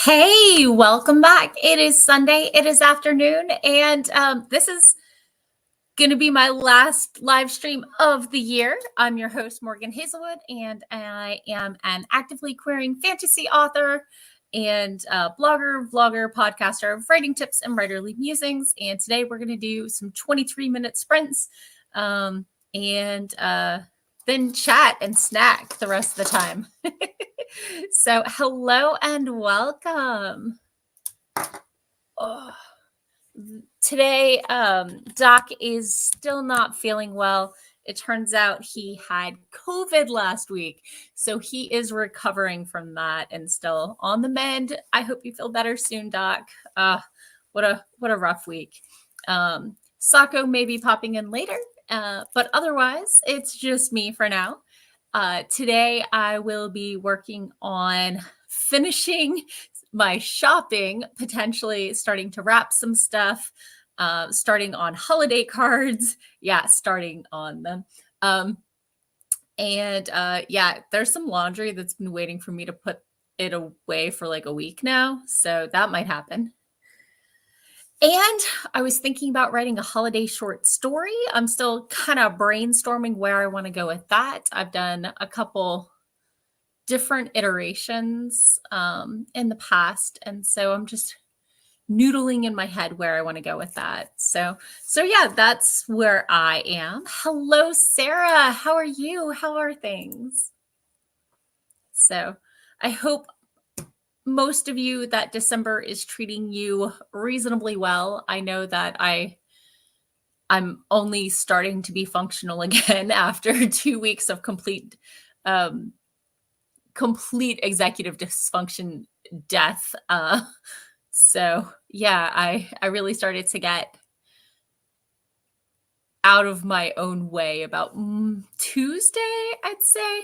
Hey, welcome back. It is Sunday, it is afternoon, and this is going to be my last live stream of the year. I'm your host, Morgan Hazelwood, and I am an actively querying fantasy author and blogger, vlogger, podcaster of writing tips and writerly musings. And today we're going to do some 23-minute sprints and then chat and snack the rest of the time. So hello and welcome. Today, Doc is still not feeling well. It turns out he had COVID last week, so he is recovering from that and still on the mend. I hope you feel better soon, Doc. What a rough week. Sako may be popping in later, but otherwise, it's just me for now. Today, I will be working on finishing my shopping, potentially starting to wrap some stuff, starting on holiday cards. Yeah, starting on them. Yeah, there's some laundry that's been waiting for me to put it away for like a week now. So that might happen. And I was thinking about writing a holiday short story. I'm still kind of brainstorming where I want to go with that. I've done a couple different iterations in the past. And so I'm just noodling in my head where I want to go with that. So yeah, that's where I am. Hello, Sarah. How are you? How are things? So I hope most of you that December is treating you reasonably well. I know that I'm only starting to be functional again after 2 weeks of complete executive dysfunction death. So yeah, I really started to get out of my own way about Tuesday, I'd say.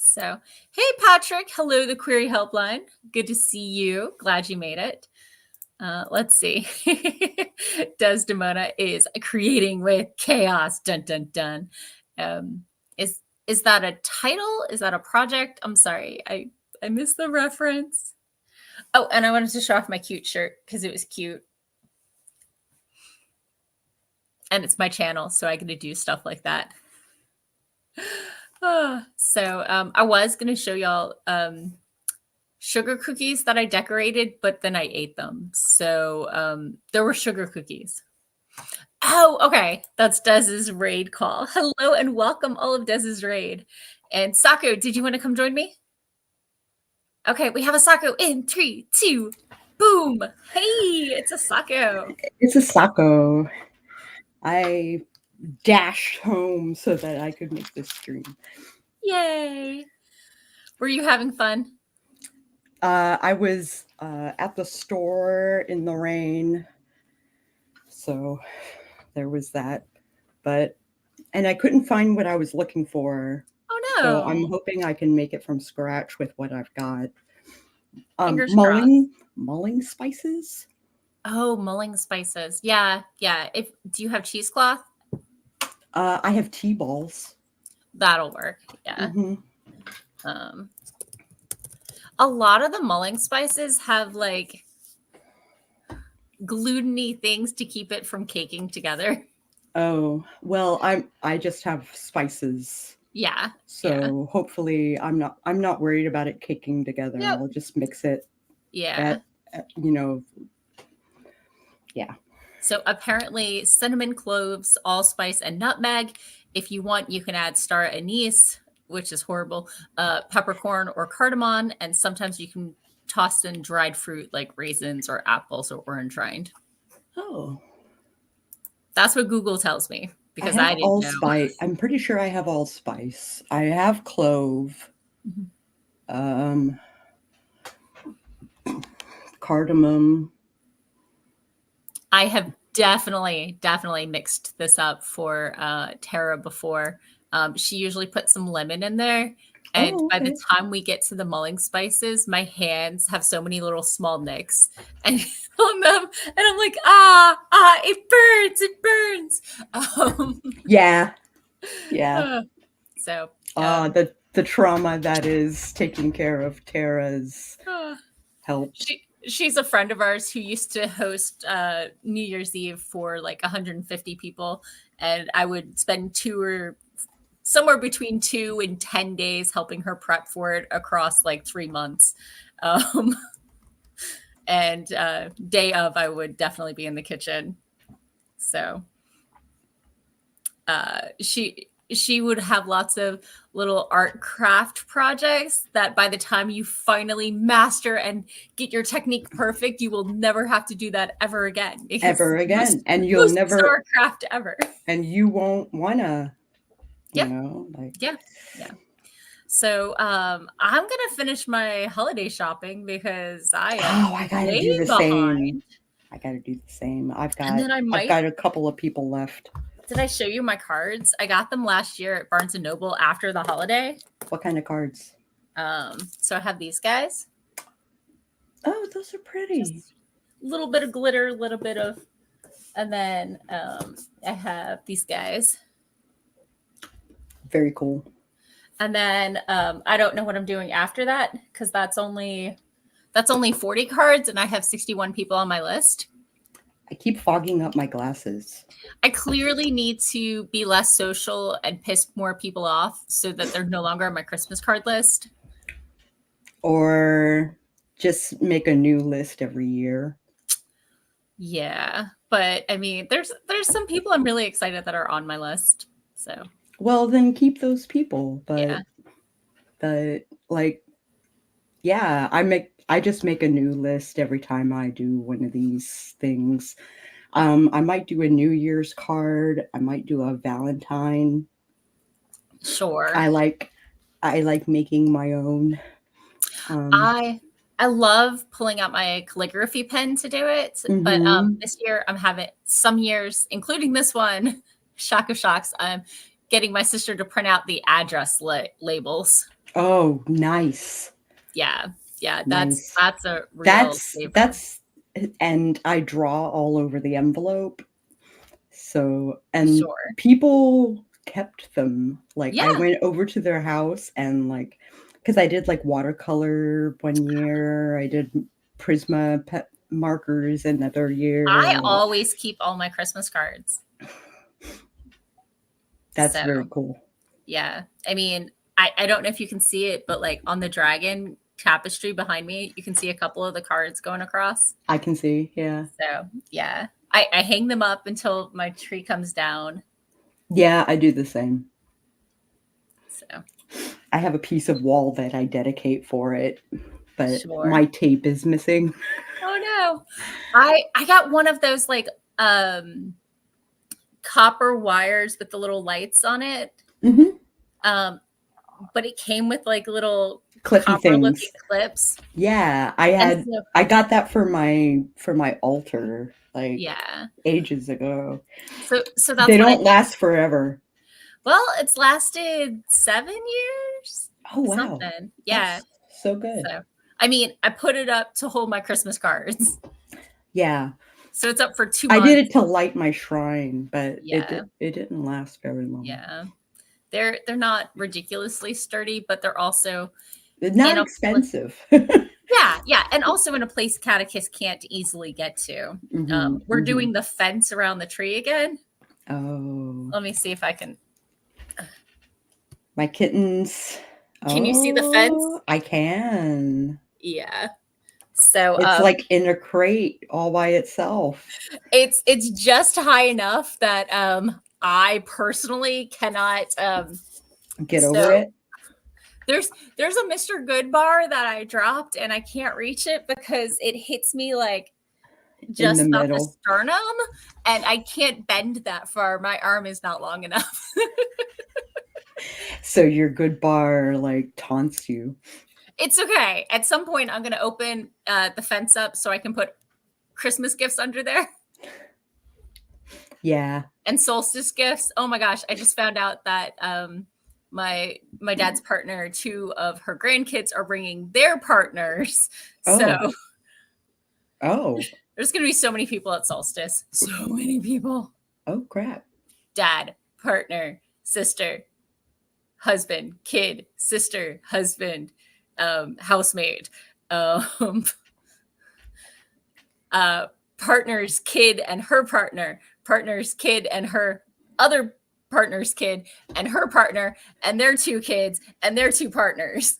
So, hey, Patrick. Hello, the Query Helpline. Good to see you. Glad you made it. Let's see. Desdemona is creating with chaos. Dun, dun, dun. Is that a title? Is that a project? I'm sorry. I missed the reference. Oh, and I wanted to show off my cute shirt because it was cute. And it's my channel, so I get to do stuff like that. So I was going to show y'all sugar cookies that I decorated, but then I ate them. So there were sugar cookies. Oh, okay. That's Dez's raid call. Hello and welcome all of Dez's raid. And Sako, did you want to come join me? Okay, we have a Sako in 3, 2, boom. Hey, it's a Sako. It's a Sako. I dashed home so that I could make this stream. Yay. Were you having fun? I was at the store in the rain. So there was that. And I couldn't find what I was looking for. Oh, no. So I'm hoping I can make it from scratch with what I've got. Mulling spices. Oh, mulling spices. Yeah. Do you have cheesecloth? I have tea balls. That'll work. Yeah. Mm-hmm. A lot of the mulling spices have like gluten-y things to keep it from caking together. Oh, well, I just have spices. Yeah. So hopefully I'm not worried about it caking together. Nope. I'll just mix it. Yeah. Yeah. So apparently cinnamon, cloves, allspice, and nutmeg. If you want, you can add star anise, which is horrible, peppercorn or cardamom, and sometimes you can toss in dried fruit like raisins or apples or orange rind. Oh. That's what Google tells me because I didn't know. Allspice. I'm pretty sure I have allspice. I have clove. Mm-hmm. Cardamom. I have definitely mixed this up for Tara before. She usually puts some lemon in there. And by the time we get to the mulling spices, my hands have so many little small nicks and on them. And I'm like, it burns. Yeah. So the trauma that is taking care of Tara's help. She's a friend of ours who used to host New Year's Eve for like 150 people, and I would spend somewhere between 2 and 10 days helping her prep for it across like 3 months. Um, and day of, I would definitely be in the kitchen. So she would have lots of little art craft projects that by the time you finally master and get your technique perfect, you will never have to do that ever again. Ever again. And you'll most never art craft ever. And you won't wanna, Yeah. like Yeah. So I'm gonna finish my holiday shopping because I am I gotta way do the behind. same. I gotta do the same. I've And then got a couple of people left. Did I show you my cards? I got them last year at Barnes and Noble after the holiday. What kind of cards? So I have these guys. Oh, those are pretty. Just a little bit of glitter, a little bit of, and then I have these guys. Very cool. And then I don't know what I'm doing after that because that's only 40 cards, and I have 61 people on my list. I keep fogging up my glasses. I clearly need to be less social and piss more people off so that they're no longer on my Christmas card list. Or just make a new list every year. Yeah, but I mean, there's some people I'm really excited that are on my list. So well, then keep those people. But yeah. I just make a new list every time I do one of these things. I might do a New Year's card. I might do a Valentine. Sure. I like making my own. I love pulling out my calligraphy pen to do it, but this year I'm having some years, including this one, shock of shocks. I'm getting my sister to print out the address labels. Oh, nice. Yeah, Nice. that's a real favorite. And I draw all over the envelope. So, and Sure. people kept them. Like Yeah. I went over to their house and like, because I did like watercolor one year, I did Prisma markers another year. I always keep all my Christmas cards. That's very cool. Yeah. I mean, I don't know if you can see it, but like on the dragon tapestry behind me, you can see a couple of the cards going across. I can see, yeah. So yeah, I hang them up until my tree comes down. Yeah, I do the same. So I have a piece of wall that I dedicate for it, but my tape is missing. Oh no. I got one of those like copper wires with the little lights on it. But it came with like little copper-looking clips. Yeah, I got that for my altar like ages ago. So that's they don't last forever. Well, it's lasted 7 years. Oh wow. Something. Yeah. That's so good. So I mean, I put it up to hold my Christmas cards. Yeah. So it's up for 2 months. I did it to light my shrine, but it didn't last very long. Yeah. They're not ridiculously sturdy, but they're also not expensive. Yeah, and also in a place Catticus can't easily get to. We're doing the fence around the tree again. Oh. Let me see if I can. My kittens. Can you see the fence? I can. Yeah. So it's like in a crate all by itself. It's just high enough that I personally cannot get over it. There's a Mr. Goodbar that I dropped and I can't reach it because it hits me like just off the sternum and I can't bend that far. My arm is not long enough. So your Goodbar like taunts you. It's okay. At some point I'm going to open the fence up so I can put Christmas gifts under there. Yeah. And solstice gifts. Oh my gosh, I just found out that my dad's partner, 2 of her grandkids are bringing their partners. So there's going to be so many people at solstice. So many people. Oh crap. Dad, partner, sister, husband, kid, sister, husband, housemaid. partner's kid and her partner, partner's kid and her other partner's kid, and her partner, and their 2 kids, and their 2 partners,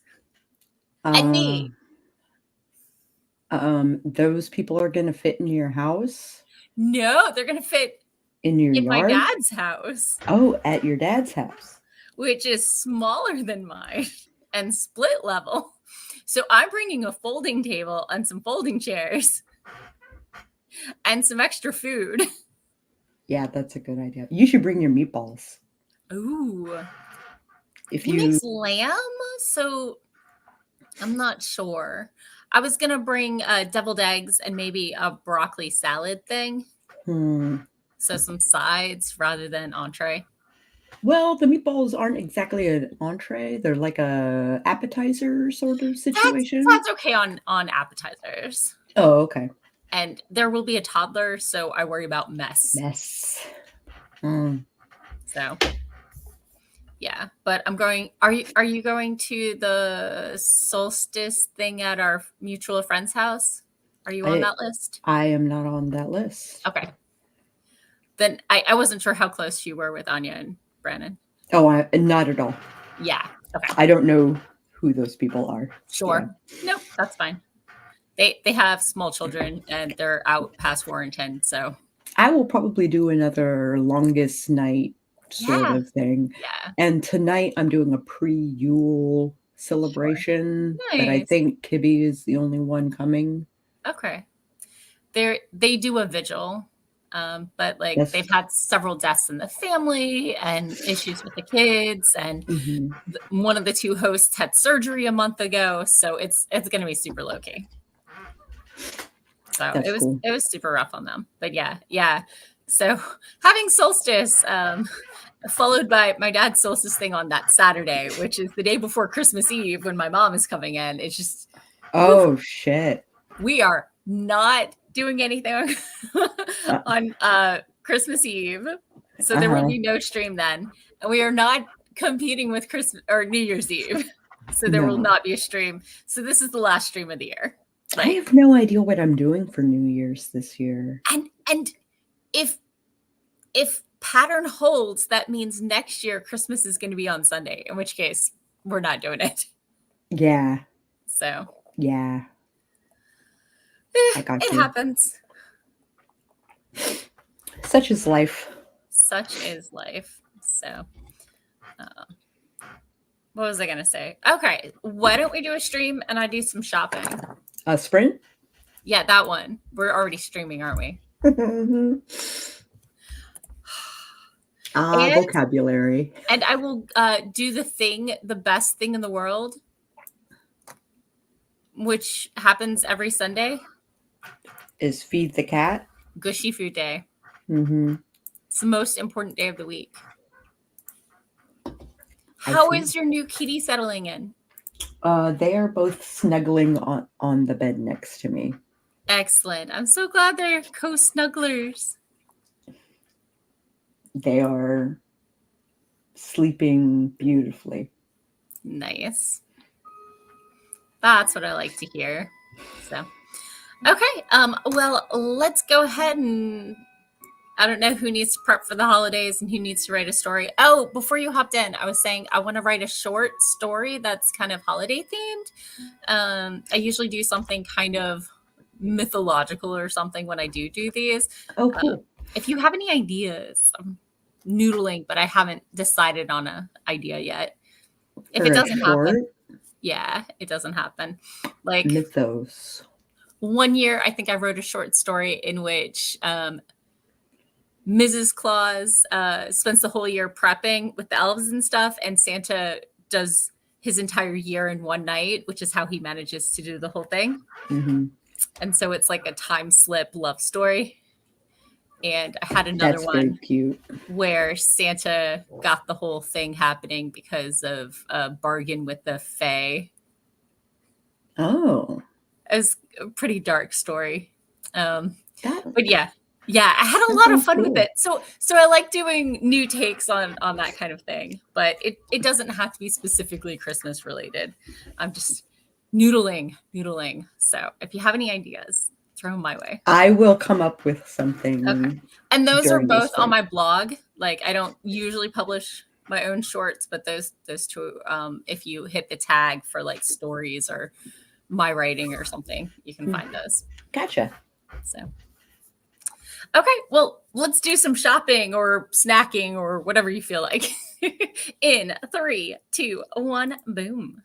and me. Those people are going to fit in your house? No, they're going to fit in your in my yard? dad's house. Oh, at your dad's house. Which is smaller than mine and split level. So I'm bringing a folding table and some folding chairs and some extra food. Yeah, that's a good idea. You should bring your meatballs. Ooh. If He you makes lamb, so I'm not sure. I was going to bring deviled eggs and maybe a broccoli salad thing. So some sides rather than entree. Well, the meatballs aren't exactly an entree. They're like a appetizer sort of situation. That's okay on appetizers. Oh, okay. And there will be a toddler, so I worry about mess. So, yeah. But I'm going. Are you going to the solstice thing at our mutual friend's house? Are you on that list? I am not on that list. Okay. Then I wasn't sure how close you were with Anya and Brandon. Oh, not at all. Yeah. Okay. I don't know who those people are. Sure. Yeah. No, that's fine. They have small children and they're out past Warrington, so I will probably do another longest night sort of thing. Yeah. And tonight I'm doing a pre-Yule celebration, Nice. but I think Kibby is the only one coming. Okay. They do a vigil. But like they've had several deaths in the family and issues with the kids, and one of the 2 hosts had surgery a month ago, so it's going to be super low key. So it was super rough on them, but yeah. So having solstice, followed by my dad's solstice thing on that Saturday, which is the day before Christmas Eve when my mom is coming in. It's just shit. We are not doing anything on Christmas Eve, so there will be no stream then, and we are not competing with Christmas or New Year's Eve, so there will not be a stream. So this is the last stream of the year. Right? I have no idea what I'm doing for New Year's this year. And if pattern holds, that means next year Christmas is going to be on Sunday, in which case we're not doing it. Yeah. So yeah. I got it you. happens. Such is life. Such is life. So, what was I going to say? Okay, why don't we do a stream and I do some shopping? A sprint? Yeah, that one. We're already streaming, aren't we? Vocabulary. And I will do the best thing in the world, which happens every Sunday. Is feed the cat. Gushy Food Day. It's the most important day of the week. How is your new kitty settling in? They are both snuggling on the bed next to me. Excellent. I'm so glad they're co-snugglers. They are sleeping beautifully. Nice. That's what I like to hear. So, okay. Well, let's go ahead and I don't know who needs to prep for the holidays and who needs to write a story. Oh, before you hopped in, I was saying I want to write a short story that's kind of holiday themed. I usually do something kind of mythological or something when I do these. Oh, cool. If you have any ideas, I'm noodling, but I haven't decided on an idea yet. If it doesn't happen, it doesn't happen. Like mythos. One year, I think I wrote a short story in which Mrs. Claus spends the whole year prepping with the elves and stuff, and Santa does his entire year in one night, which is how he manages to do the whole thing. And so it's like a time slip love story. And I had another one very cute. Where Santa got the whole thing happening because of a bargain with the Fae. Oh. It was a pretty dark story. But yeah, I had a lot of fun with it. So I like doing new takes on that kind of thing, but it doesn't have to be specifically Christmas related. I'm just noodling. So if you have any ideas, throw them my way. I will come up with Okay. something. And those are during this both on thing. my blog. Like, I don't usually publish my own shorts, but those two, if you hit the tag for like stories or my writing or something, you can find those. Gotcha. So, okay, well, let's do some shopping or snacking or whatever you feel like. In 3, 2, 1, boom.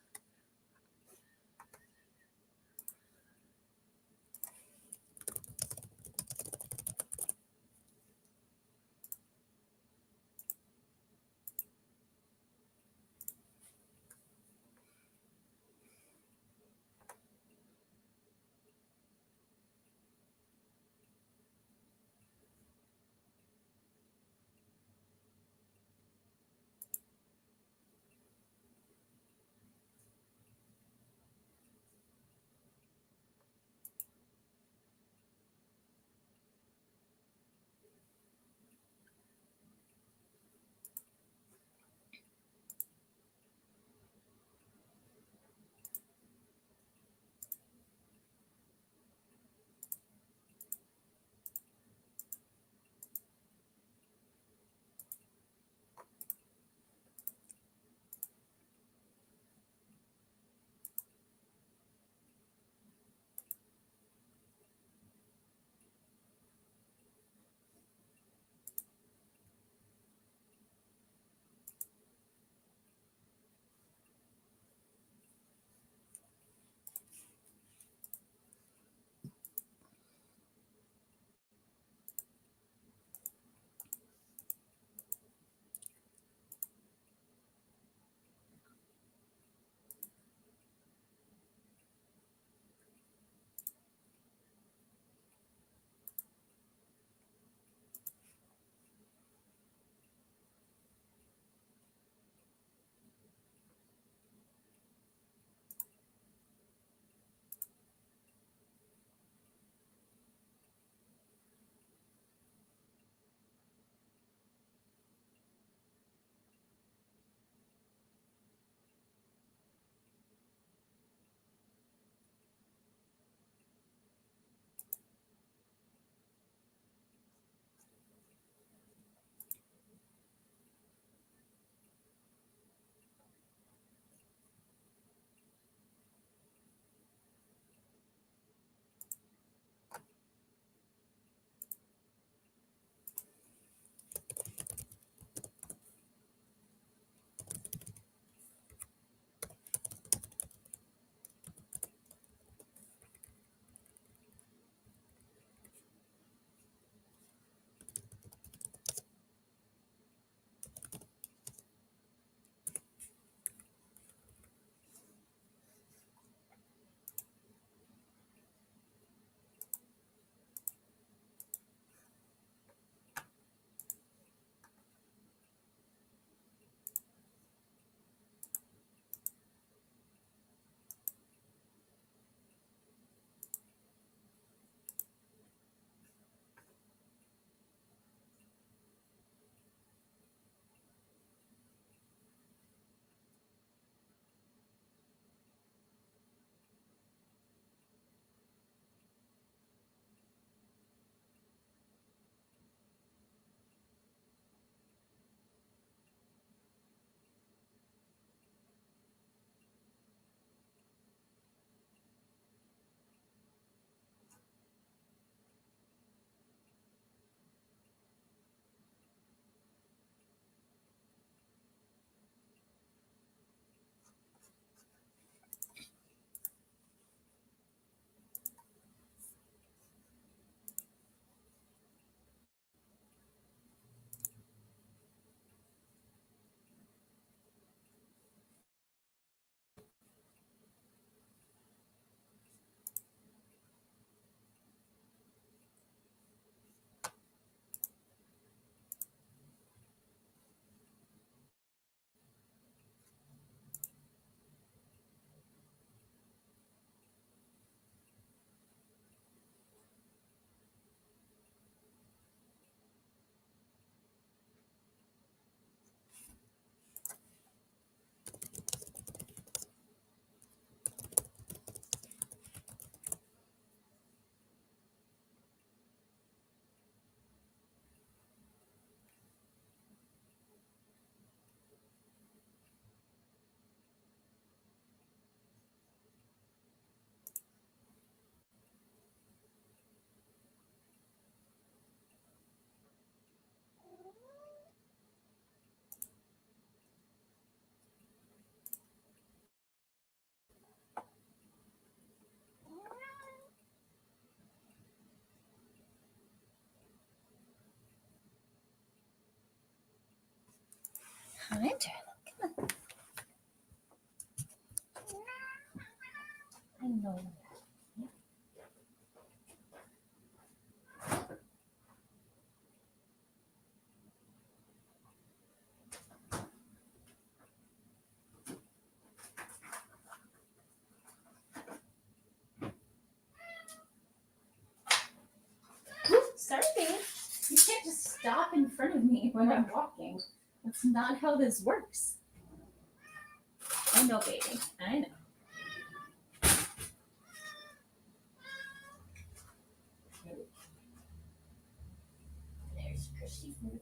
kind. I know. Sorry, babe. You can't just stop in front of me when I'm walking. That's not how this works. I know, baby. I know. There's Christy's move.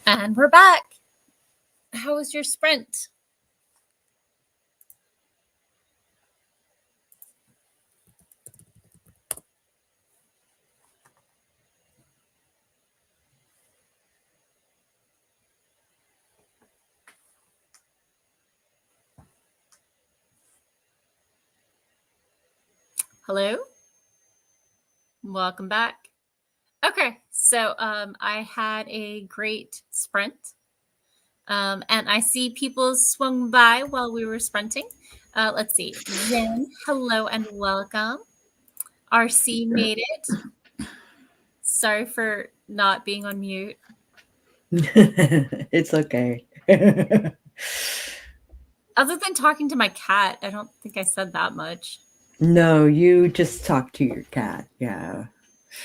And we're back. How was your sprint? Hello? Welcome back. Okay, so I had a great sprint. And I see people swung by while we were sprinting. Let's see. Ren, hello and welcome. RC made it. Sorry for not being on mute. It's okay. Other than talking to my cat, I don't think I said that much. No, you just talk to your cat. Yeah.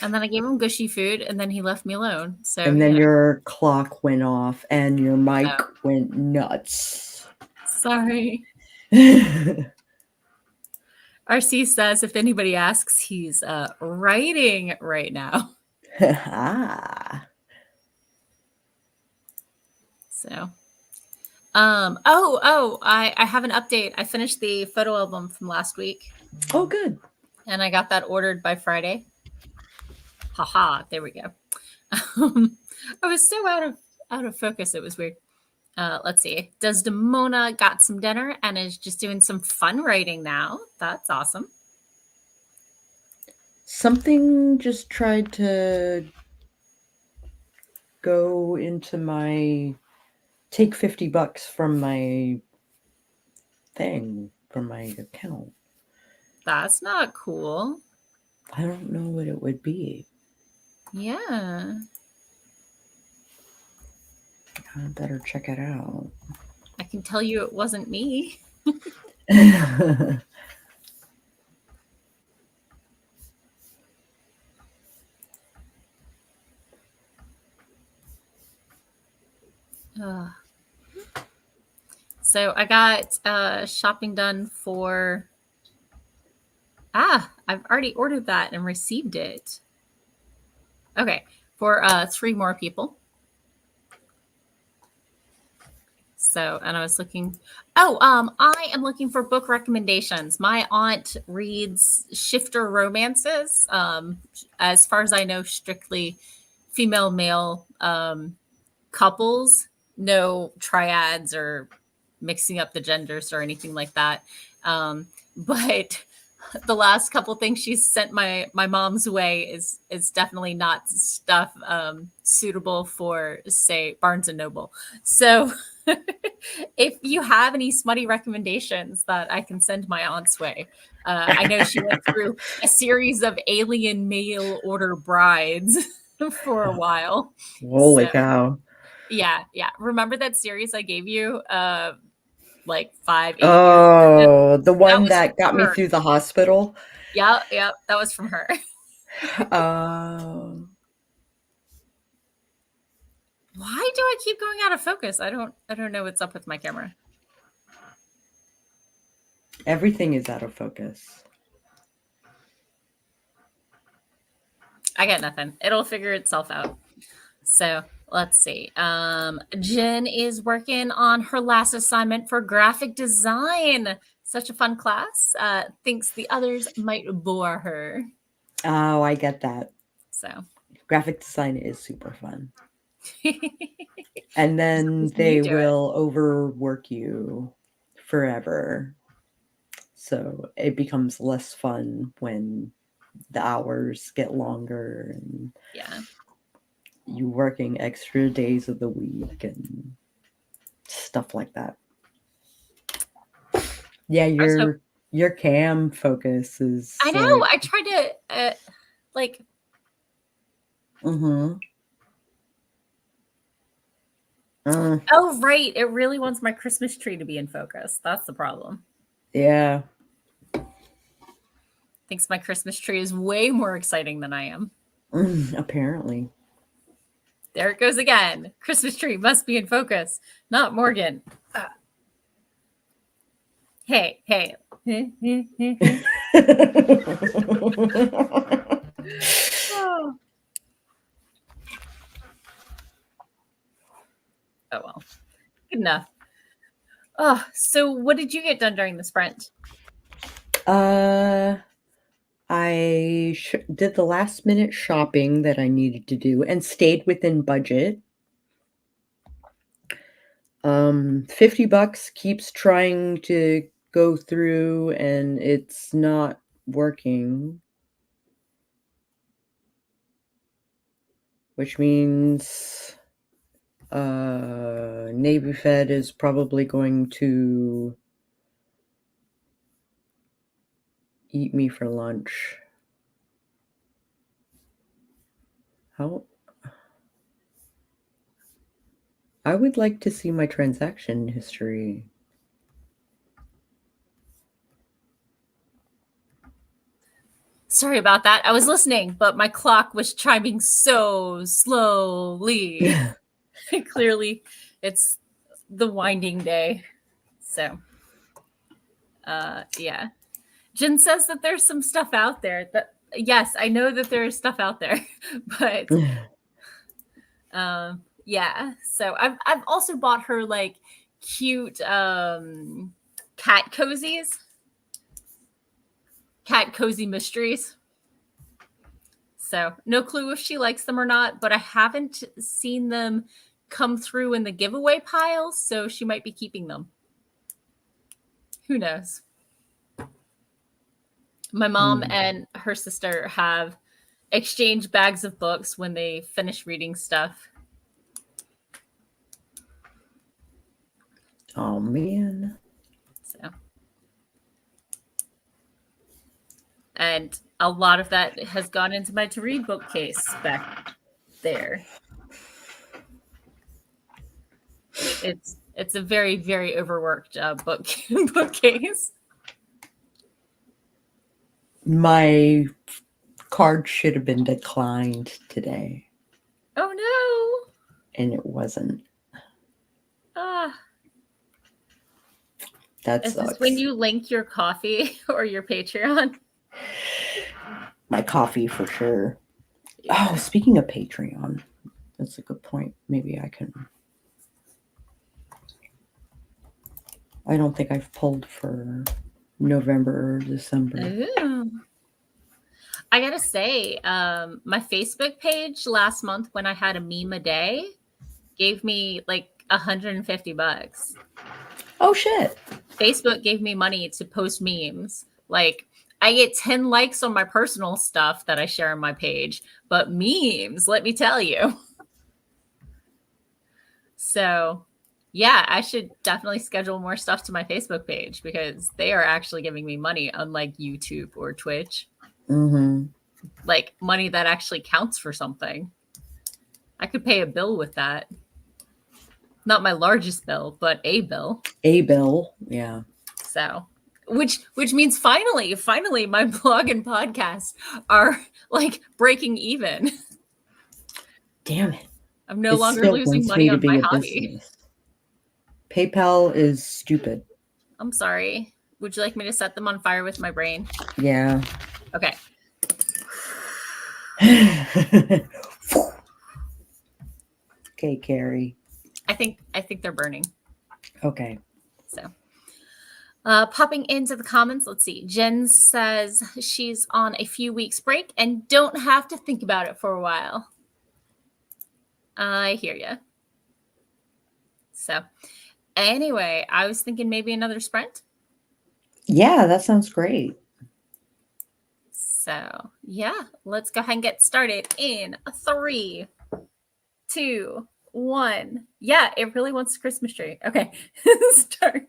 And then I gave him gushy food, and then he left me alone. So, And then your clock went off and your mic Oh. went nuts. Sorry. RC says if anybody asks, he's writing right now. Ah. So, I have an update. I finished the photo album from last week, Oh, good. and I got that ordered by Friday. Haha, there we go. I was so out of focus. It was weird. Let's see. Desdemona got some dinner and is just doing some fun writing now. That's awesome. Something just tried to go into my take $50 from my thing, from my account. That's not cool. I don't know what it would be. Yeah. I better check it out. I can tell you it wasn't me. So I got shopping done for... I've already ordered that and received it. Okay, for 3 more people. So, and I was looking... I am looking for book recommendations. My aunt reads shifter romances. As far as I know, strictly female-male couples. No triads or mixing up the genders or anything like that. But the last couple things she's sent my mom's way is definitely not stuff suitable for, say, Barnes and Noble. So if you have any smutty recommendations that I can send my aunt's way, I know she went through a series of alien mail order brides for a while. Holy cow. Yeah. Remember that series I gave you? Like 5, 8 years ago. The one that got me through the hospital. Yeah, that was from her. Why do I keep going out of focus? I don't know what's up with my camera. Everything is out of focus. I got nothing. It'll figure itself out. So let's see. Jen is working on her last assignment for graphic design. Such a fun class. Thinks the others might bore her. Oh, I get that. So graphic design is super fun. And then they will overwork you forever. So it becomes less fun when the hours get longer and you working extra days of the week and stuff like that. Yeah, your cam focus is... I know. I tried to Oh, right. It really wants my Christmas tree to be in focus. That's the problem. Yeah. Thinks my Christmas tree is way more exciting than I am. Apparently. There it goes again. Christmas tree must be in focus. Not Morgan. Hey. Oh, well. Good enough. Oh, so what did you get done during the sprint? I did the last minute shopping that I needed to do and stayed within budget. $50 keeps trying to go through and it's not working. Which means Navy Fed is probably going to eat me for lunch. How? I would like to see my transaction history. Sorry about that. I was listening, but my clock was chiming so slowly. Clearly, it's the winding day. So, yeah. Jen says that there's some stuff out there. That yes, I know that there's stuff out there, but yeah. So I've also bought her like cute cat cozies, cat cozy mysteries. So no clue if she likes them or not, but I haven't seen them come through in the giveaway pile, so she might be keeping them. Who knows? My mom and her sister have exchanged bags of books when they finish reading stuff. Oh man. So, and a lot of that has gone into my to read bookcase back there. It's a very, very overworked bookcase. My card should have been declined today, Oh no. and it wasn't. Ah. That Is sucks. this when you link your coffee or your Patreon? My coffee for sure. Oh, speaking of Patreon, that's a good point. Maybe I can. I don't think I've pulled for November or December. Ooh. I gotta say, my Facebook page last month when I had a meme a day gave me like $150. Oh shit. Facebook gave me money to post memes. Like I get 10 likes on my personal stuff that I share on my page, but memes, let me tell you. So yeah, I should definitely schedule more stuff to my Facebook page because they are actually giving me money, unlike YouTube or Twitch. Mm-hmm. Like money that actually counts for something. I could pay a bill with that. Not my largest bill, but a bill. A bill, yeah. So, which means finally my blog and podcast are like breaking even. Damn it. I'm no It longer still losing wants money me to on be my a hobby. business. PayPal is stupid. I'm sorry. Would you like me to set them on fire with my brain? Yeah. Okay. Okay, Carrie. I think they're burning. Okay. So, popping into the comments, let's see. Jen says she's on a few weeks break and don't have to think about it for a while. I hear you. So, anyway, I was thinking maybe another sprint. Yeah, that sounds great. So, yeah, let's go ahead and get started in 3, 2, 1. Yeah, it really wants a Christmas tree. Okay, start.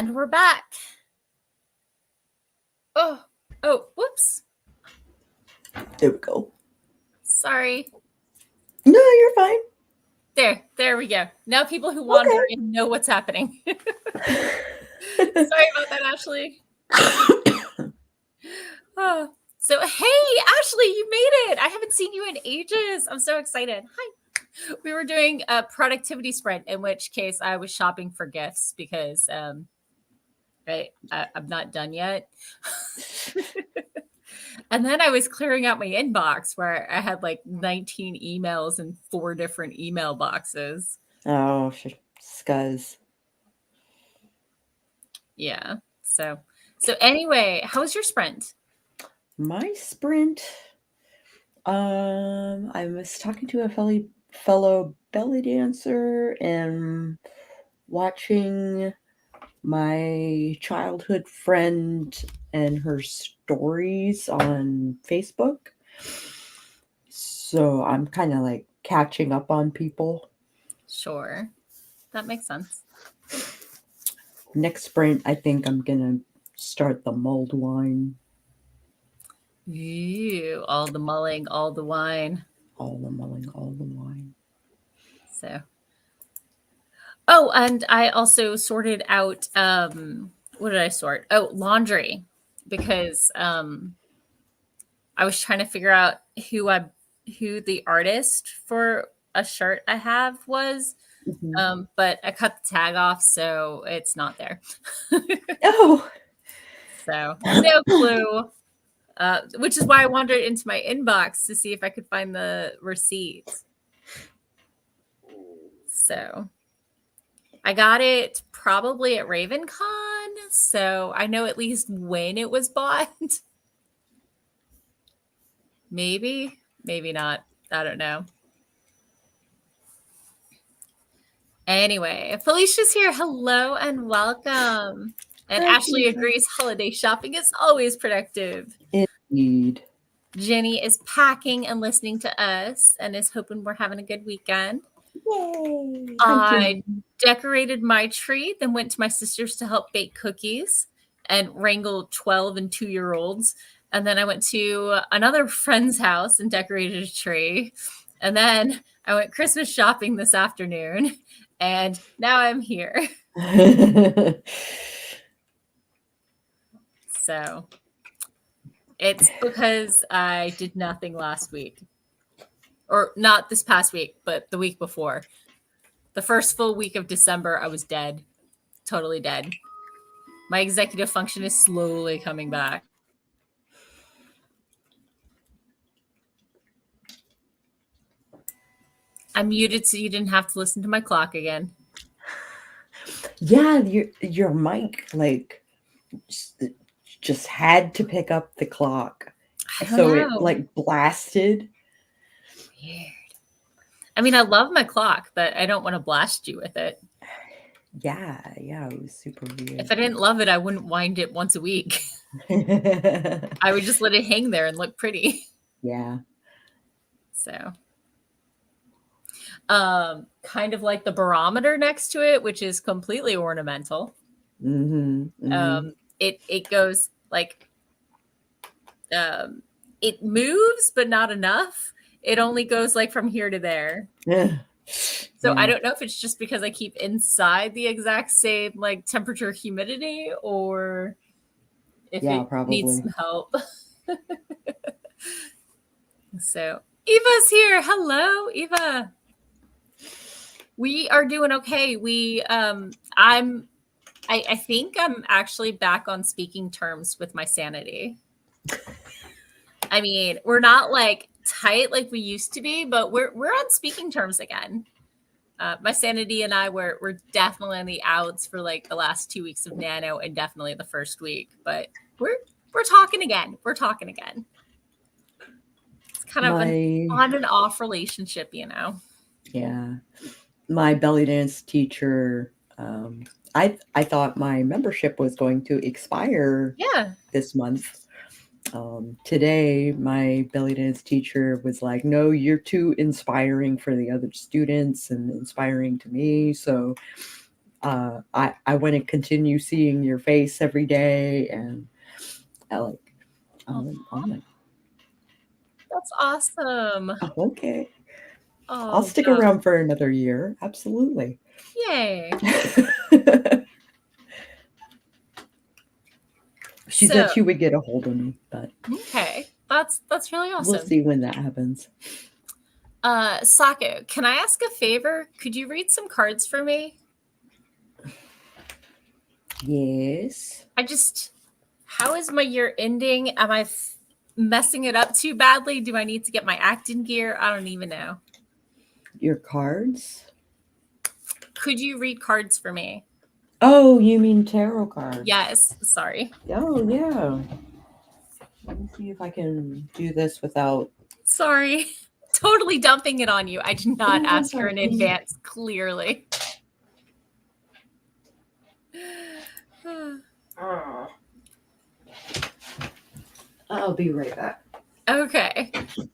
And we're back. Oh, whoops. There we go. Sorry. No, you're fine. There we go. Now people who wander in know what's happening. Sorry about that, Ashley. Oh. So, hey, Ashley, you made it. I haven't seen you in ages. I'm so excited. Hi. We were doing a productivity sprint, in which case I was shopping for gifts because I'm not done yet. And then I was clearing out my inbox where I had like 19 emails in 4 different email boxes. Oh, scuzz. Yeah. So anyway, how was your sprint? My sprint, I was talking to a fellow belly dancer and watching my childhood friend and her stories on Facebook. So I'm kind of like catching up on people. Sure. That makes sense. Next sprint, I think I'm going to start the mulled wine. Ew, all the mulling, all the wine. All the mulling, all the wine. So. Oh, and I also sorted out, what did I sort? Oh, laundry, because I was trying to figure out who the artist for a shirt I have was. Mm-hmm. But I cut the tag off, so it's not there. Oh. So no clue. Which is why I wandered into my inbox to see if I could find the receipt. So I got it probably at RavenCon, so I know at least when it was bought. Maybe not. I don't know. Anyway, Felicia's here. Hello and welcome. And Hi, Ashley Felicia. agrees holiday shopping is always productive. Indeed. Jenny is packing and listening to us and is hoping we're having a good weekend. Yay. I decorated my tree, then went to my sister's to help bake cookies and wrangle 12 and 2-year-olds. And then I went to another friend's house and decorated a tree. And then I went Christmas shopping this afternoon. And now I'm here. So it's because I did nothing last week. Or not this past week, but the week before. The first full week of December, I was dead. Totally dead. My executive function is slowly coming back. I'm muted so you didn't have to listen to my clock again. Yeah, your mic like just had to pick up the clock. So it like blasted. Weird. I mean, I love my clock, but I don't want to blast you with it. Yeah, it was super weird. If I didn't love it, I wouldn't wind it once a week. I would just let it hang there and look pretty. Yeah. So, kind of like the barometer next to it, which is completely ornamental. Mm-hmm, mm-hmm. It goes like, it moves, but not enough. It only goes like from here to there. So I don't know if it's just because I keep inside the exact same like temperature, humidity, or if it probably needs some help. So Eva's here. Hello, Eva. We are doing okay. I think I'm actually back on speaking terms with my sanity. I mean, we're not like tight like we used to be, but we're on speaking terms again. My sanity and I were definitely on the outs for like the last 2 weeks of Nano and definitely the first week, but we're talking again. We're talking again. It's kind of an on and off relationship, you know? Yeah. My belly dance teacher, I thought my membership was going to expire this month. Today, my belly dance teacher was like, no, you're too inspiring for the other students and inspiring to me. So I want to continue seeing your face every day, and I like, I'm like, That's awesome. oh, okay, I'll Oh, stick God. around for another year. Absolutely. Yay. She So, said she would get a hold of me, but okay. That's really we'll awesome. see when that happens. Sako, can I ask a favor? Could you read some cards for me? Yes. How is my year ending? Am I messing it up too badly? Do I need to get my act in gear? I don't even know. Your cards? Could you read cards for me? Oh, you mean tarot cards? Yes. Sorry. Oh, yeah. Let me see if I can do this without. Sorry. Totally dumping it on you. I did not Oh, ask that's her in okay. advance, clearly. I'll be right back. Okay.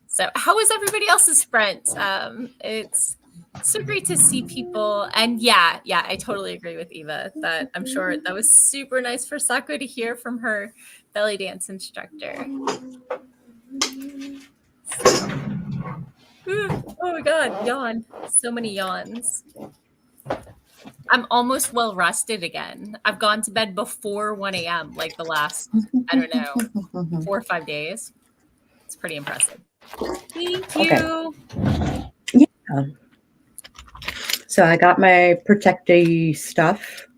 So, how was everybody else's sprint? It's so great to see people. And yeah, I totally agree with Eva that I'm sure that was super nice for Sako to hear from her belly dance instructor. So, oh my God, yawn. So many yawns. I'm almost well rested again. I've gone to bed before 1 a.m. like the last, I don't know, 4 or 5 days. It's pretty impressive. Thank you. Okay. Yeah. So I got my protectee stuff.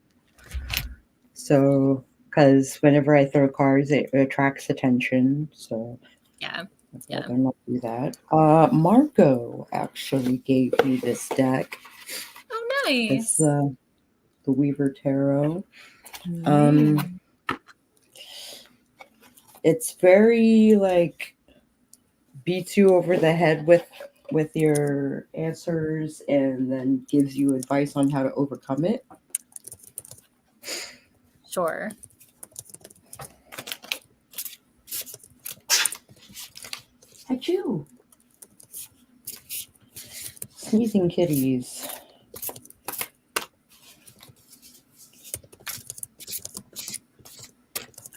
So, because whenever I throw cards, it attracts attention. So Yeah. I better not do that. Marco actually gave me this deck. Oh, It's nice. the Weaver Tarot. It's very like beats you over the head with your answers, and then gives you advice on how to overcome it. Sure. Achoo! Sneezing kitties.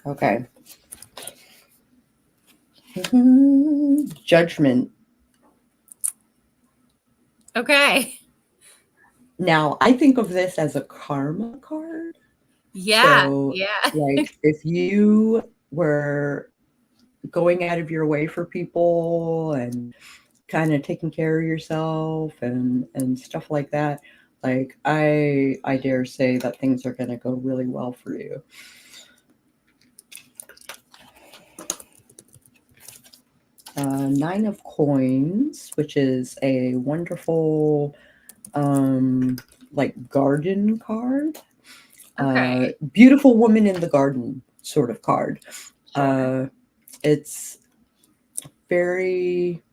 Okay. Judgment. Okay. Now, I think of this as a karma card. Yeah. So, Yeah. like, if you were going out of your way for people and kind of taking care of yourself and stuff like that, like, I dare say that things are going to go really well for you. Nine of Coins, which is a wonderful like garden card. Okay. Beautiful woman in the garden sort of card. Sure. It's very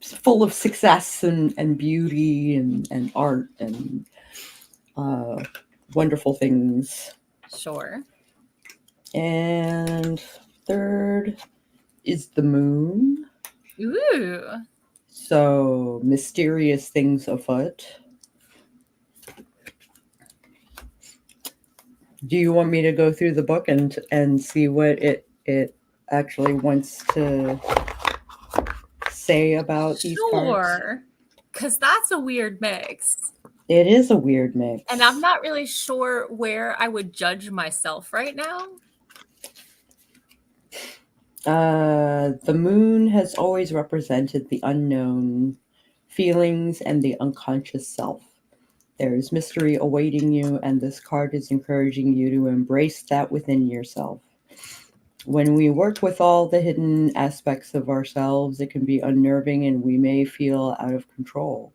full of success and beauty and art and wonderful things. Sure. And third is the moon. Ooh. So mysterious things afoot. Do you want me to go through the book and see what it actually wants to say about these cards? Sure. Because that's a weird mix. It is a weird mix. And I'm not really sure where I would judge myself right now. The moon has always represented the unknown feelings and the unconscious self. There is mystery awaiting you, and this card is encouraging you to embrace that within yourself. When we work with all the hidden aspects of ourselves, it can be unnerving and we may feel out of control.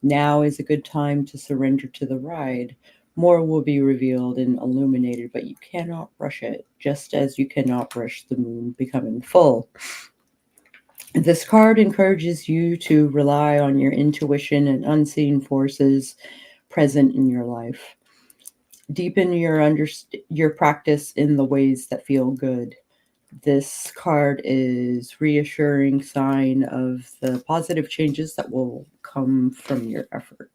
Now is a good time to surrender to the ride. More will be revealed and illuminated, but you cannot rush it, just as you cannot rush the moon becoming full. This card encourages you to rely on your intuition and unseen forces present in your life. Deepen your practice in the ways that feel good. This card is reassuring sign of the positive changes that will come from your effort.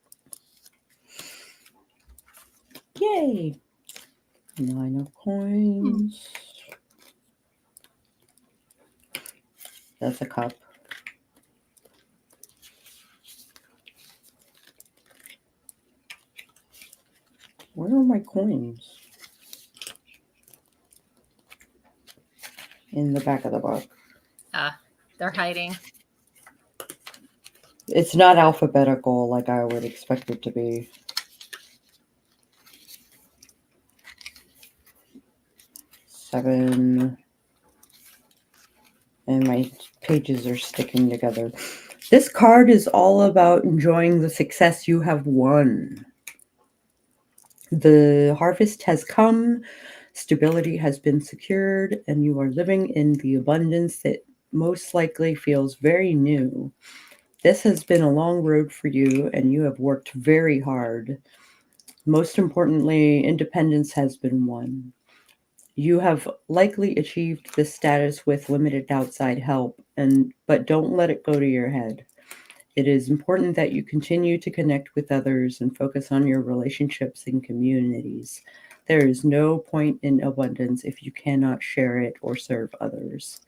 Yay! 9 of coins. That's a cup. Where are my coins? In the back of the book. They're hiding. It's not alphabetical like I would expect it to be. Seven. And my pages are sticking together. This card is all about enjoying the success you have won. The harvest has come, stability has been secured, and you are living in the abundance that most likely feels very new. This has been a long road for you, and you have worked very hard. Most importantly, independence has been won. You have likely achieved this status with limited outside help, but don't let it go to your head. It is important that you continue to connect with others and focus on your relationships and communities. There is no point in abundance if you cannot share it or serve others.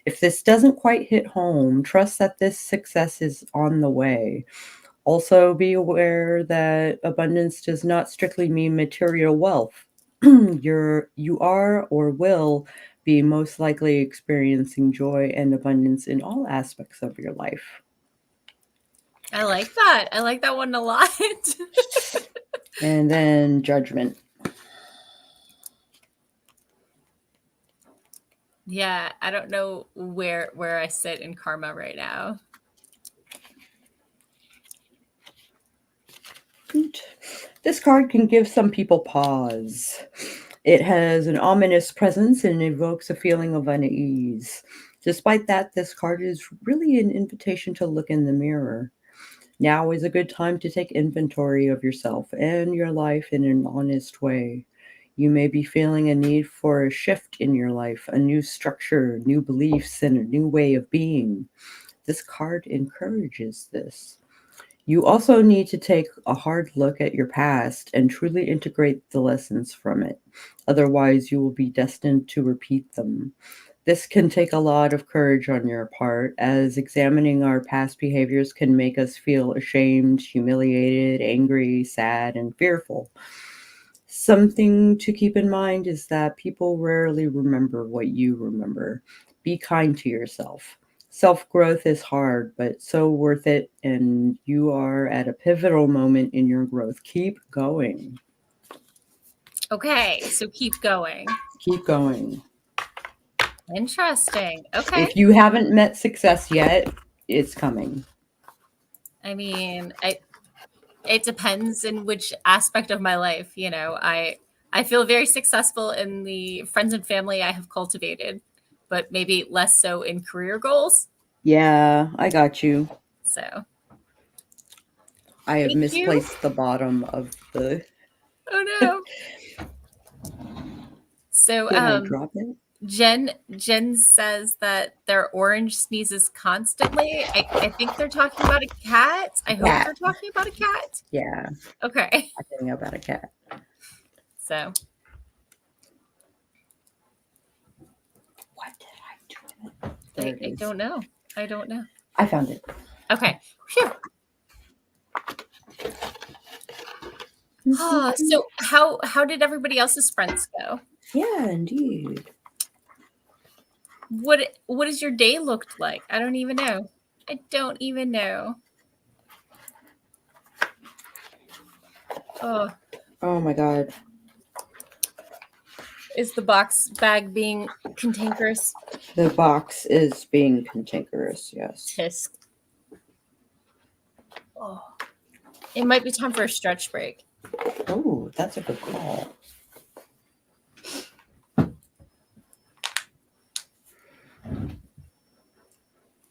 If this doesn't quite hit home, trust that this success is on the way. Also, be aware that abundance does not strictly mean material wealth. You are or will be most likely experiencing joy and abundance in all aspects of your life. I like that. I like that one a lot. And then judgment. Yeah, I don't know where I sit in karma right now. This card can give some people pause. It has an ominous presence and evokes a feeling of unease. Despite that, this card is really an invitation to look in the mirror. Now is a good time to take inventory of yourself and your life in an honest way. You may be feeling a need for a shift in your life, a new structure, new beliefs, and a new way of being. This card encourages this. You also need to take a hard look at your past and truly integrate the lessons from it. Otherwise, you will be destined to repeat them. This can take a lot of courage on your part, as examining our past behaviors can make us feel ashamed, humiliated, angry, sad, and fearful. Something to keep in mind is that people rarely remember what you remember. Be kind to yourself. Self-growth is hard, but so worth it, and you are at a pivotal moment in your growth. Keep going. Okay, so keep going. Keep going. Interesting. Okay. If you haven't met success yet, it's coming. I mean, it depends in which aspect of my life. You know, I feel very successful in the friends and family I have cultivated, but maybe less so in career goals. Yeah, I got you. So I have thank misplaced you. the bottom of the. Oh no. So Did I drop it? Jen says that their orange sneezes constantly. I think they're talking about a cat. I hope they're talking about a cat. Yeah, Okay. I think about a cat. So What did I do with it? There it I is. don't know. I don't know. I found it. Okay. Phew. So how did everybody else's friends go? Yeah, indeed. What does your day looked like? I don't even know. I don't even know. Oh, Oh my god. is the box bag being cantankerous? The box is being cantankerous, yes. Tisk. Oh, it might be time for a stretch break. Oh, that's a good call.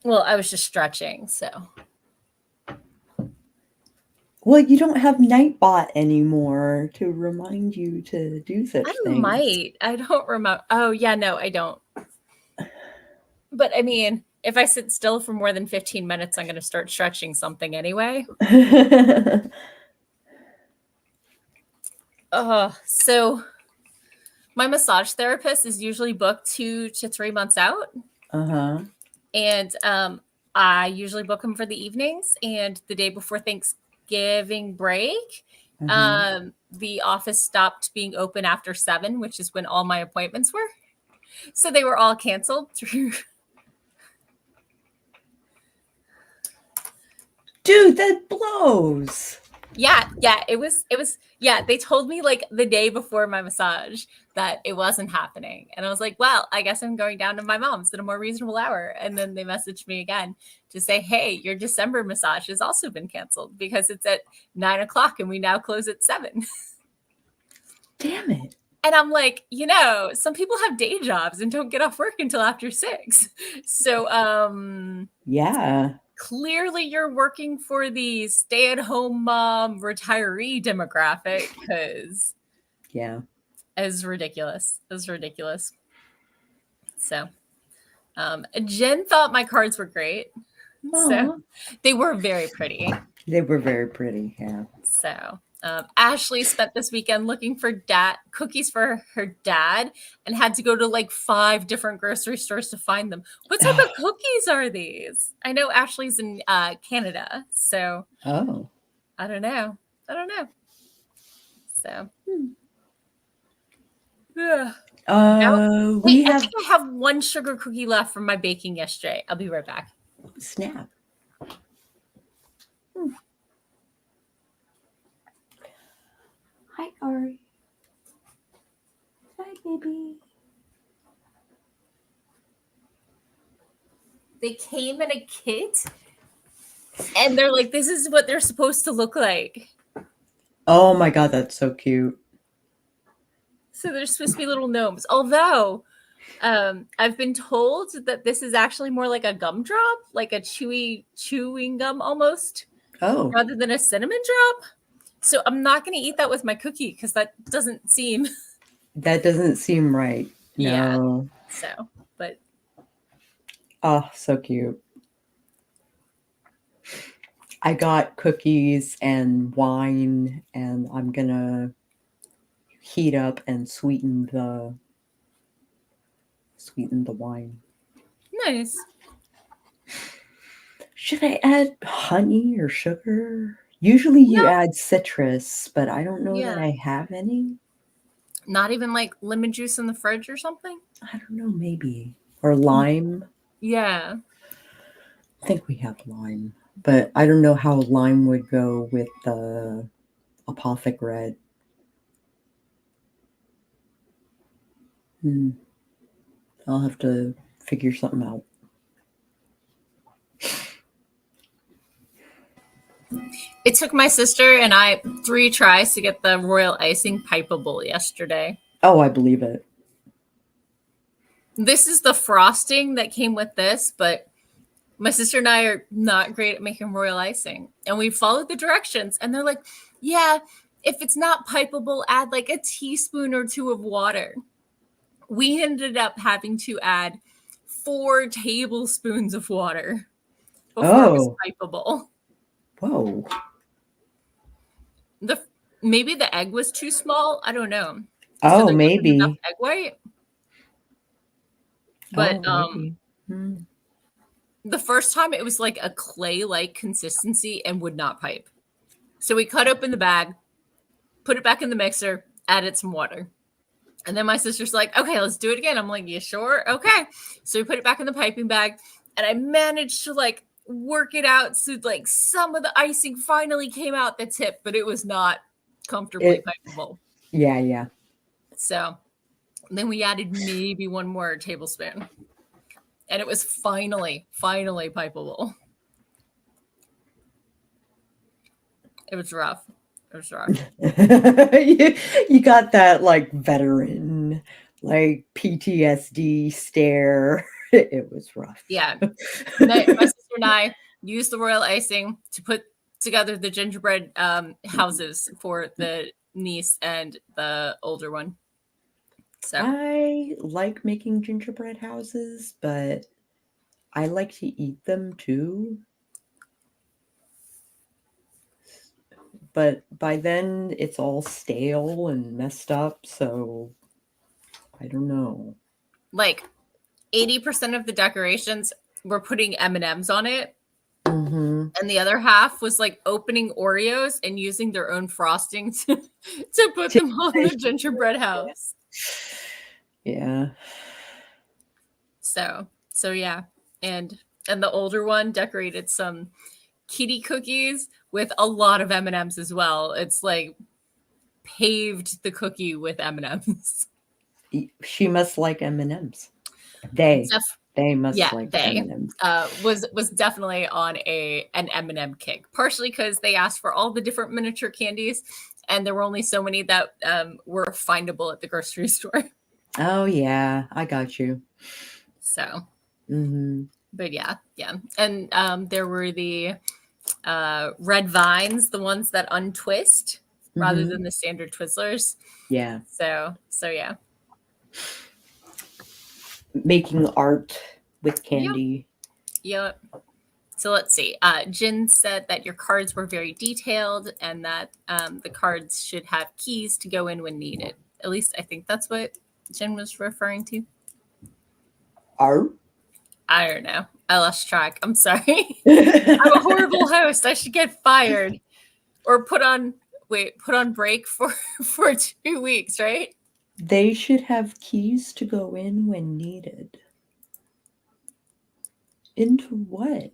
Well, I was just stretching, so. Well, you don't have Nightbot anymore to remind you to do such things. Might. I don't remember. Oh, yeah, no, I don't. But I mean, if I sit still for more than 15 minutes, I'm going to start stretching something anyway. So my massage therapist is usually booked 2 to 3 months out. Uh-huh. And I usually book them for the evenings and the day before Thanksgiving break. The office stopped being open after 7, which is when all my appointments were. So they were all canceled through. Dude, that blows. Yeah, it was they told me like the day before my massage that it wasn't happening. And I was like, well, I guess I'm going down to my mom's at a more reasonable hour. And then they messaged me again to say, hey, your December massage has also been canceled because it's at 9:00 and we now close at 7. Damn it. And I'm like, some people have day jobs and don't get off work until after 6. So Yeah. clearly you're working for the stay-at-home mom retiree demographic, because yeah, it's ridiculous. So Jen thought my cards were great. So they were very pretty. They were very pretty, yeah. So Ashley spent this weekend looking for cookies for her dad and had to go to like 5 different grocery stores to find them. What type of cookies are these? I know Ashley's in Canada, so I don't know. So yeah. I think I have 1 sugar cookie left from my baking yesterday. I'll be right back. Snap. Hi, Ari. Hi, baby. They came in a kit, and they're like, this is what they're supposed to look like. Oh my God, that's so cute. So they're supposed to be little gnomes. Although I've been told that this is actually more like a gumdrop, like a chewing gum almost, rather than a cinnamon drop. So I'm not going to eat that with my cookie because that doesn't seem... That doesn't seem right. Yeah. No. So, but... Oh, so cute. I got cookies and wine, and I'm going to heat up and sweeten the wine. Nice. Should I add honey or sugar? Usually you add citrus, but I don't know that I have any. Not even like lemon juice in the fridge or something? I don't know, maybe. Or lime. Yeah. I think we have lime, but I don't know how lime would go with the apothic red. I'll have to figure something out. It took my sister and I 3 tries to get the royal icing pipeable yesterday. Oh, I believe it. This is the frosting that came with this, but my sister and I are not great at making royal icing. And we followed the directions, and they're like, yeah, if it's not pipeable, add like a teaspoon or 2 of water. We ended up having to add 4 tablespoons of water before it was pipeable. Whoa. Maybe the egg was too small. I don't know. So maybe enough egg white. But the first time it was like a clay-like consistency and would not pipe. So we cut open the bag, put it back in the mixer, added some water. And then my sister's like, okay, let's do it again. I'm like, you sure? Okay. So we put it back in the piping bag, and I managed to like work it out so like some of the icing finally came out the tip, but it was not comfortably pipeable. Yeah. So then we added maybe 1 more tablespoon, and it was finally pipeable. It was rough. You got that like veteran, like PTSD stare. It was rough. Yeah. My sister and I used the royal icing to put together the gingerbread houses for the niece and the older one. So I like making gingerbread houses, but I like to eat them too. but by then it's all stale and messed up, so I don't know. Like 80% of the decorations were putting M&Ms on it. Mm-hmm. And the other half was like opening Oreos and using their own frosting to put them on the gingerbread house. Yeah. So yeah. And the older one decorated some kitty cookies with a lot of M&Ms as well. It's like paved the cookie with M&Ms. She must like M&Ms. They must Yeah, like they M&Ms. was definitely on an M&M kick, partially because they asked for all the different miniature candies, and there were only so many that were findable at the grocery store. Oh yeah, I got you. So, Mm-hmm. but yeah, and there were the red vines, the ones that untwist rather Mm-hmm. than the standard Twizzlers. Yeah. So yeah. Making art with Yep. candy. Yep. So let's see. Jin said that your cards were very detailed and that the cards should have keys to go in when needed. At least I think that's what Jin was referring to. Art? I don't know. I lost track. I'm sorry. I'm a horrible host. I should get fired or put on break for 2 weeks, right? They should have keys to go in when needed. Into what?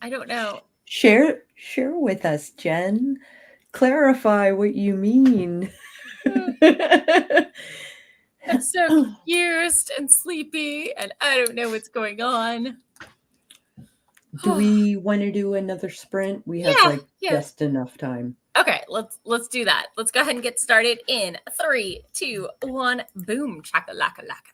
I don't know. Share with us, Jen. Clarify what you mean. I'm so confused and sleepy and I don't know what's going on. Do we want to do another sprint? We have like Yeah. just enough time. Okay, let's do that. Let's go ahead and get started in 3, 2, 1. Boom, chaka laka laka.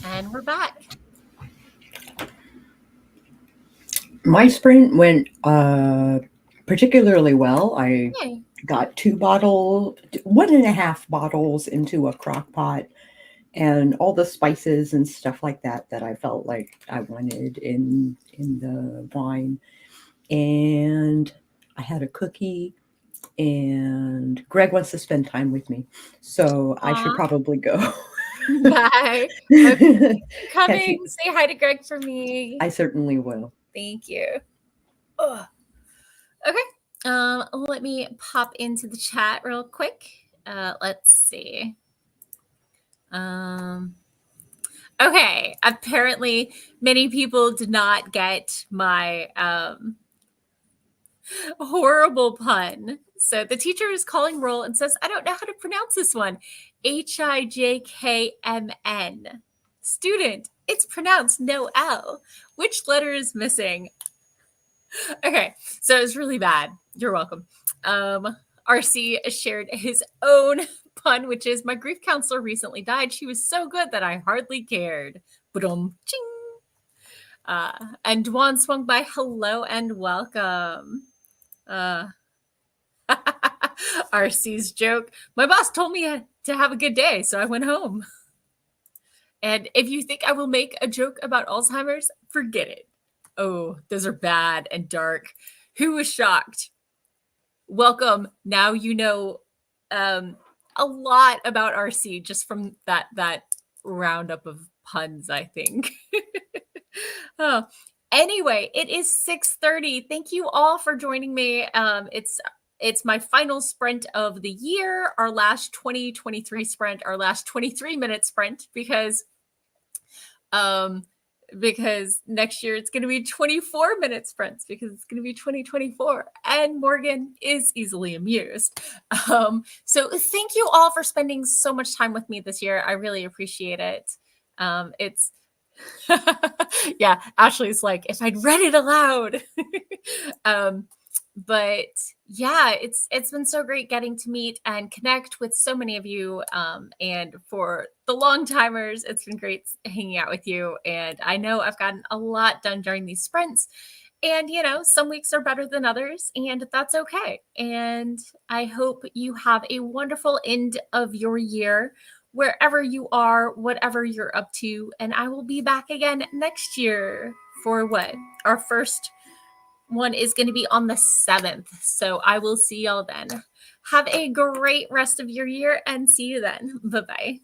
And we're back. My sprint went particularly well. I Yay. got 1.5 bottles into a crock pot, and all the spices and stuff like that I felt like I wanted in the wine. And I had a cookie, and Greg wants to spend time with me, so I should Aw. probably go. Bye. Okay, Catch you. coming. Say hi to Greg for me. I certainly will. Thank you. Ugh. Okay. Let me pop into the chat real quick. Let's see. Okay. Apparently, many people did not get my horrible pun. So the teacher is calling roll and says, I don't know how to pronounce this one. Hijkmn. Student, it's pronounced no L. Which letter is missing? Okay, so it was really bad. You're welcome. RC shared his own pun, which is my grief counselor recently died. She was so good that I hardly cared. Ba-dum, ching. And Dwan swung by. Hello and welcome. RC's joke. My boss told me to have a good day, so I went home. And if you think I will make a joke about Alzheimer's, forget it. Oh, those are bad and dark. Who was shocked? Welcome. Now you know a lot about RC just from that roundup of puns, I think. Oh. Anyway, it is 6:30. Thank you all for joining me. It's my final sprint of the year, our last 2023 sprint, our last 23-minute sprint, because next year it's going to be 24-minute sprints because it's going to be 2024, and Morgan is easily amused. So thank you all for spending so much time with me this year. I really appreciate it. It's yeah, Ashley's like, if I'd read it aloud. But yeah, it's been so great getting to meet and connect with so many of you. And for the long timers, it's been great hanging out with you. And I know I've gotten a lot done during these sprints. And, you know, some weeks are better than others, and that's okay. And I hope you have a wonderful end of your year, wherever you are, whatever you're up to. And I will be back again next year for what? Our first one is going to be on the 7th. So I will see y'all then. Have a great rest of your year and see you then. Bye-bye.